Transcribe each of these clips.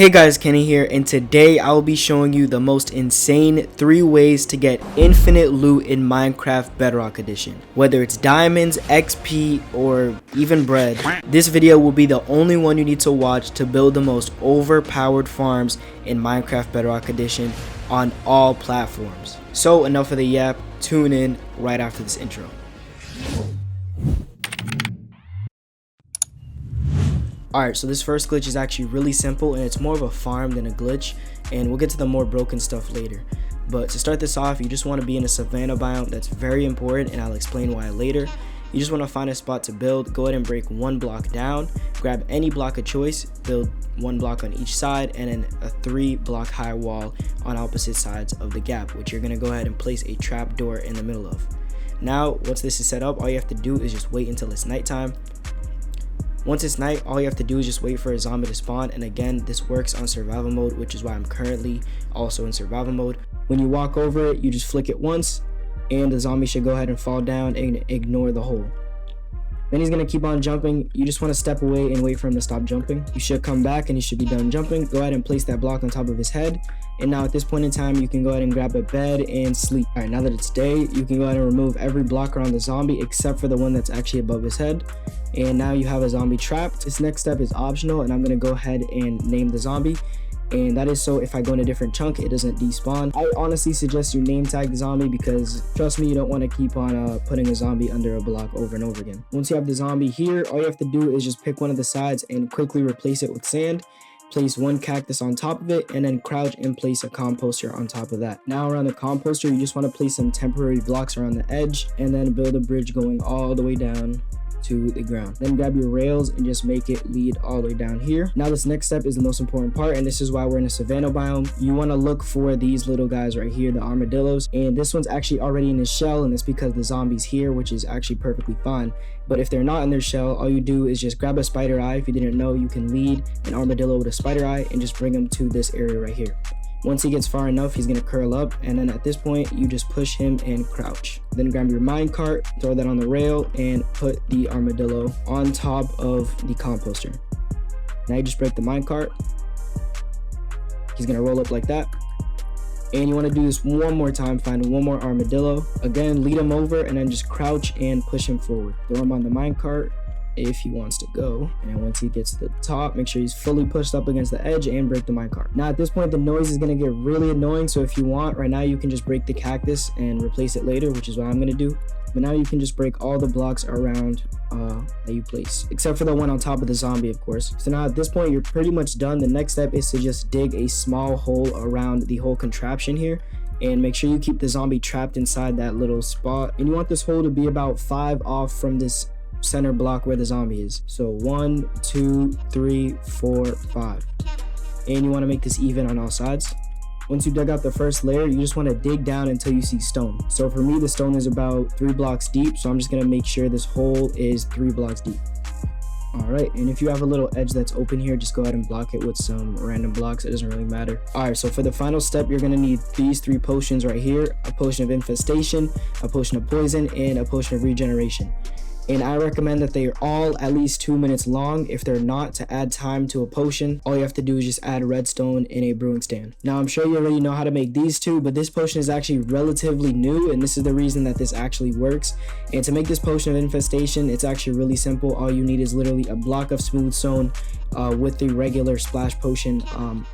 Hey guys, Kenny here, and today I will be showing you the most insane 3 ways to get infinite loot in Minecraft Bedrock Edition. Whether it's diamonds, XP, or even bread, this video will be the only one you need to watch to build the most overpowered farms in Minecraft Bedrock Edition on all platforms. So enough of the yap, tune in right after this intro. Alright, so this first glitch is actually really simple and it's more of a farm than a glitch, and we'll get to the more broken stuff later. But to start this off, you just want to be in a savanna biome. That's very important and I'll explain why later. You just want to find a spot to build, go ahead and break 1 block down, grab any block of choice, build 1 block on each side, and then a 3 block high wall on opposite sides of the gap, which you're going to go ahead and place a trap door in the middle of. Now, once this is set up, all you have to do is just wait until it's nighttime. Once it's night, all you have to do is just wait for a zombie to spawn, and again, this works on survival mode, which is why I'm currently also in survival mode. When you walk over it, you just flick it once, and the zombie should go ahead and fall down and ignore the hole. Then he's going to keep on jumping. You just want to step away and wait for him to stop jumping. You should come back and he should be done jumping. Go ahead and place that block on top of his head. And now at this point in time, you can go ahead and grab a bed and sleep. Alright, now that it's day, you can go ahead and remove every block around the zombie except for the one that's actually above his head. And now you have a zombie trapped. This next step is optional, and I'm going to go ahead and name the zombie. And that is so if I go in a different chunk, it doesn't despawn. I honestly suggest you name tag the zombie because trust me, you don't want to keep on putting a zombie under a block over and over again. Once you have the zombie here, all you have to do is just pick one of the sides and quickly replace it with sand. Place 1 cactus on top of it, and then crouch and place a composter on top of that. Now around the composter, you just want to place some temporary blocks around the edge and then build a bridge going all the way down to the ground. Then grab your rails and just make it lead all the way down here. Now this next step is the most important part, and this is why we're in a savanna biome. You want to look for these little guys right here, the armadillos, and this one's actually already in his shell, and it's because the zombie's here, which is actually perfectly fine. But if they're not in their shell, all you do is just grab a spider eye. If you didn't know, you can lead an armadillo with a spider eye and just bring him to this area right here. Once he gets far enough, he's going to curl up, and then at this point you just push him and crouch. Then grab your minecart, throw that on the rail, and put the armadillo on top of the composter. Now you just break the minecart. He's going to roll up like that. And you want to do this one more time, find 1 more armadillo. Again, lead him over and then just crouch and push him forward. Throw him on the minecart if he wants to go, and once he gets to the top, make sure he's fully pushed up against the edge and break the minecart. Now at this point, the noise is going to get really annoying, so if you want right now, you can just break the cactus and replace it later, which is what I'm going to do. But now you can just break all the blocks around that you place, except for the one on top of the zombie, of course. So now at this point, you're pretty much done. The next step is to just dig a small hole around the whole contraption here, and make sure you keep the zombie trapped inside that little spot. And you want this hole to be about 5 off from this center block where the zombie is. So 1, 2, 3, 4, 5. And you want to make this even on all sides. Once you dug out the first layer, you just want to dig down until you see stone. So for me, the stone is about 3 blocks deep, so I'm just going to make sure this hole is 3 blocks deep. Alright, and if you have a little edge that's open here, just go ahead and block it with some random blocks. It doesn't really matter. Alright, so for the final step, you're going to need these 3 potions right here: a potion of infestation, a potion of poison, and a potion of regeneration. And I recommend that they are all at least 2 minutes long. If they're not, to add time to a potion, all you have to do is just add redstone in a brewing stand. Now I'm sure you already know how to make these 2, but this potion is actually relatively new, and this is the reason that this actually works. And to make this potion of infestation, it's actually really simple. All you need is literally a block of smooth stone with the regular splash potion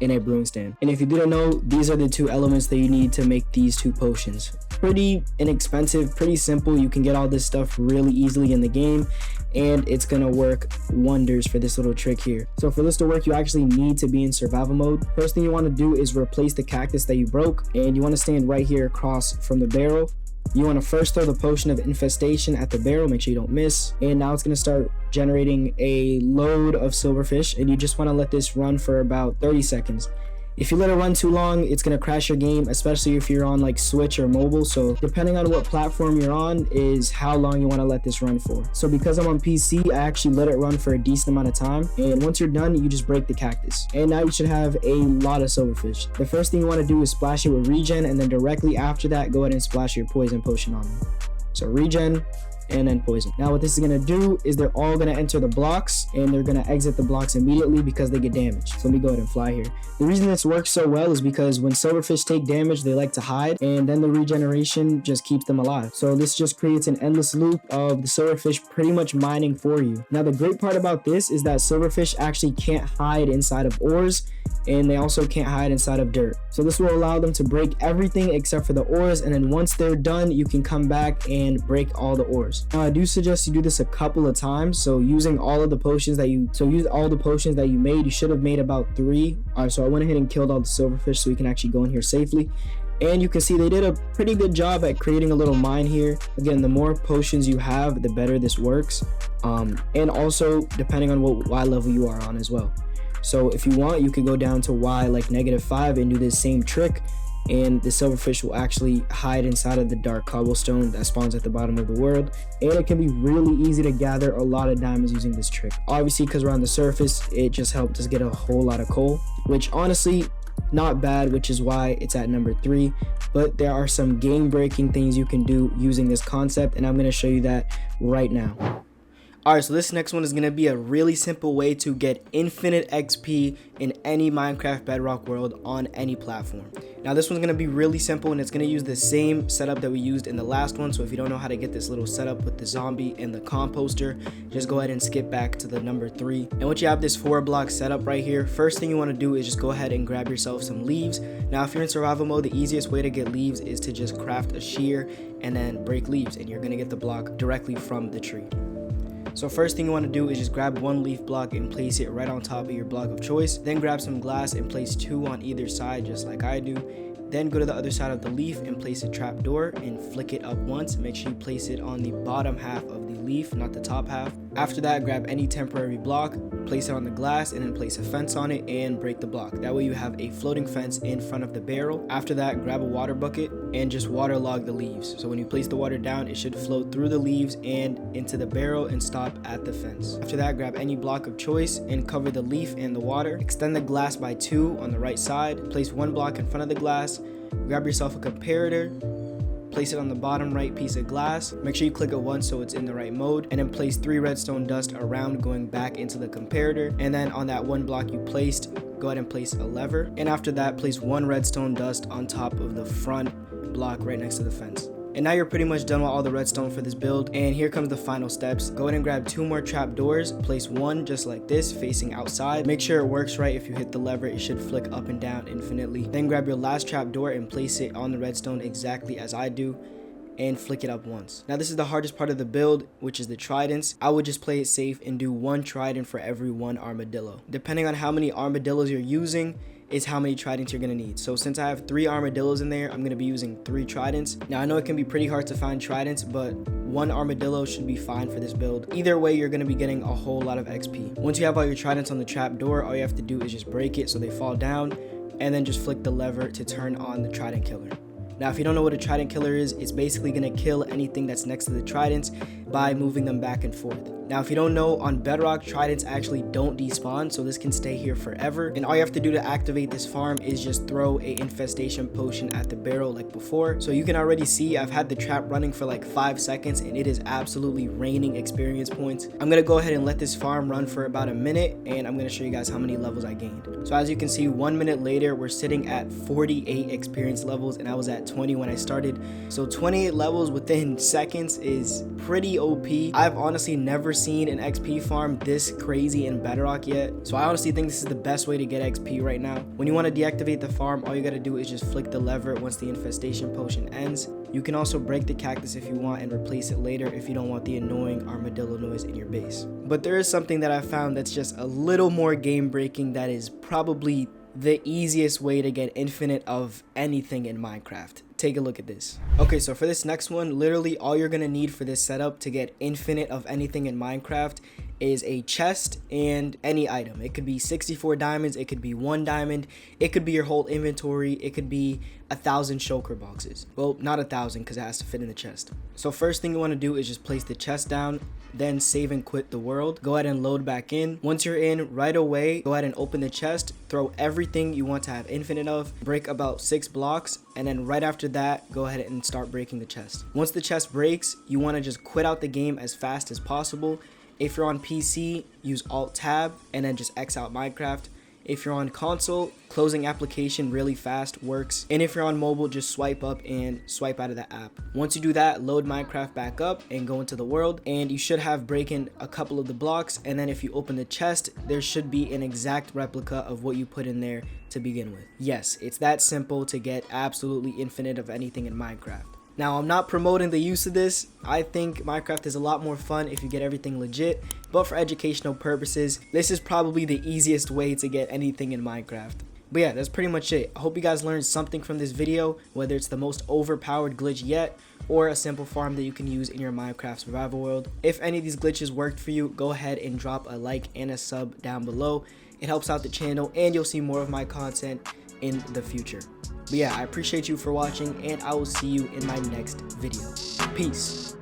in a brewing stand. And if you didn't know, these are the 2 elements that you need to make these 2 potions. Pretty inexpensive, pretty simple. You can get all this stuff really easily in the game, and it's gonna work wonders for this little trick here. So for this to work, you actually need to be in survival mode. First thing you want to do is replace the cactus that you broke, and you want to stand right here across from the barrel. You want to first throw the potion of infestation at the barrel, make sure you don't miss, and now it's going to start generating a load of silverfish, and you just want to let this run for about 30 seconds. If you let it run too long, it's going to crash your game, especially if you're on like Switch or mobile. So depending on what platform you're on is how long you want to let this run for. So because I'm on PC, I actually let it run for a decent amount of time. And once you're done, you just break the cactus. And now you should have a lot of silverfish. The first thing you want to do is splash it with regen, and then directly after that, go ahead and splash your poison potion on them. So regen, and then poison. Now what this is going to do is they're all going to enter the blocks, and they're going to exit the blocks immediately because they get damaged. So let me go ahead and fly here. The reason this works so well is because when silverfish take damage, they like to hide, and then the regeneration just keeps them alive. So this just creates an endless loop of the silverfish pretty much mining for you. Now the great part about this is that silverfish actually can't hide inside of ores, and they also can't hide inside of dirt. So this will allow them to break everything except for the ores, and then once they're done, you can come back and break all the ores. Now I do suggest you do this a couple of times. So using all of the potions that you made, you should have made about 3. Alright, so I went ahead and killed all the silverfish so we can actually go in here safely. And you can see they did a pretty good job at creating a little mine here. Again, the more potions you have, the better this works. And also depending on what Y level you are on as well. So if you want, you could go down to Y like -5 and do this same trick, and the silverfish will actually hide inside of the dark cobblestone that spawns at the bottom of the world. And it can be really easy to gather a lot of diamonds using this trick. Obviously, because we're on the surface, it just helped us get a whole lot of coal, which honestly, not bad, which is why it's at number 3. But there are some game-breaking things you can do using this concept, and I'm going to show you that right now. Alright, so this next one is going to be a really simple way to get infinite XP in any Minecraft Bedrock world on any platform. Now this one's going to be really simple, and it's going to use the same setup that we used in the last one. So if you don't know how to get this little setup with the zombie and the composter, just go ahead and skip back to the number 3. And once you have this 4-block setup right here, first thing you want to do is just go ahead and grab yourself some leaves. Now if you're in survival mode, the easiest way to get leaves is to just craft a shear and then break leaves, and you're going to get the block directly from the tree. So first thing you want to do is just grab 1 leaf block and place it right on top of your block of choice. Then grab some glass and place 2 on either side, just like I do. Then go to the other side of the leaf and place a trap door and flick it up once. Make sure you place it on the bottom half of the leaf, not the top half. After that, grab any temporary block, place it on the glass, and then place a fence on it and break the block. That way you have a floating fence in front of the barrel. After that, grab a water bucket and just waterlog the leaves. So when you place the water down, it should float through the leaves and into the barrel and stop at the fence. After that, grab any block of choice and cover the leaf and the water. Extend the glass by 2 on the right side. Place 1 block in front of the glass. Grab yourself a comparator. Place it on the bottom right piece of glass. Make sure you click it once so it's in the right mode, and then place 3 redstone dust around going back into the comparator. And then on that 1 block you placed, go ahead and place a lever. And after that, place 1 redstone dust on top of the front block right next to the fence. And now you're pretty much done with all the redstone for this build. And here comes the final steps. Go ahead and grab 2 more trap doors. Place 1 just like this, facing outside. Make sure it works right. If you hit the lever, it should flick up and down infinitely. Then grab your last trap door and place it on the redstone exactly as I do, and flick it up once. Now this is the hardest part of the build, which is the tridents. I would just play it safe and do 1 trident for every 1 armadillo. Depending on how many armadillos you're using is how many tridents you're going to need. So since I have 3 armadillos in there, I'm going to be using 3 tridents. Now I know it can be pretty hard to find tridents, but 1 armadillo should be fine for this build. Either way, you're going to be getting a whole lot of XP. Once you have all your tridents on the trap door, all you have to do is just break it so they fall down, and then just flick the lever to turn on the trident killer. Now if you don't know what a trident killer is, it's basically going to kill anything that's next to the tridents by moving them back and forth. Now if you don't know, on Bedrock, tridents actually don't despawn, so this can stay here forever. And all you have to do to activate this farm is just throw a infestation potion at the barrel like before. So you can already see I've had the trap running for like 5 seconds, and it is absolutely raining experience points. I'm going to go ahead and let this farm run for about a minute, and I'm going to show you guys how many levels I gained. So as you can see, 1 minute later, we're sitting at 48 experience levels, and I was at 20 when I started. So 28 levels within seconds is pretty OP. I've honestly never seen an XP farm this crazy in Bedrock yet. So I honestly think this is the best way to get XP right now. When you want to deactivate the farm, all you got to do is just flick the lever once the infestation potion ends. You can also break the cactus if you want and replace it later if you don't want the annoying armadillo noise in your base. But there is something that I found that's just a little more game breaking that is probably the easiest way to get infinite of anything in Minecraft. Take a look at this. Okay, so for this next one, literally all you're gonna need for this setup to get infinite of anything in Minecraft is a chest and any item. It could be 64 diamonds, it could be 1 diamond, it could be your whole inventory, it could be 1,000 shulker boxes. Well, not 1,000 because it has to fit in the chest. So first thing you want to do is just place the chest down, then save and quit the world. Go ahead and load back in. Once you're in, right away, go ahead and open the chest, throw everything you want to have infinite of, break about 6 blocks, and then right after that, go ahead and start breaking the chest. Once the chest breaks, you want to just quit out the game as fast as possible. If you're on PC, use Alt-Tab and then just X out Minecraft. If you're on console, closing application really fast works. And if you're on mobile, just swipe up and swipe out of the app. Once you do that, load Minecraft back up and go into the world. And you should have broken a couple of the blocks. And then if you open the chest, there should be an exact replica of what you put in there to begin with. Yes, it's that simple to get absolutely infinite of anything in Minecraft. Now, I'm not promoting the use of this. I think Minecraft is a lot more fun if you get everything legit, but for educational purposes, this is probably the easiest way to get anything in Minecraft. But yeah, that's pretty much it. I hope you guys learned something from this video, whether it's the most overpowered glitch yet, or a simple farm that you can use in your Minecraft survival world. If any of these glitches worked for you, go ahead and drop a like and a sub down below. It helps out the channel, and you'll see more of my content in the future. But yeah, I appreciate you for watching, and I will see you in my next video. Peace.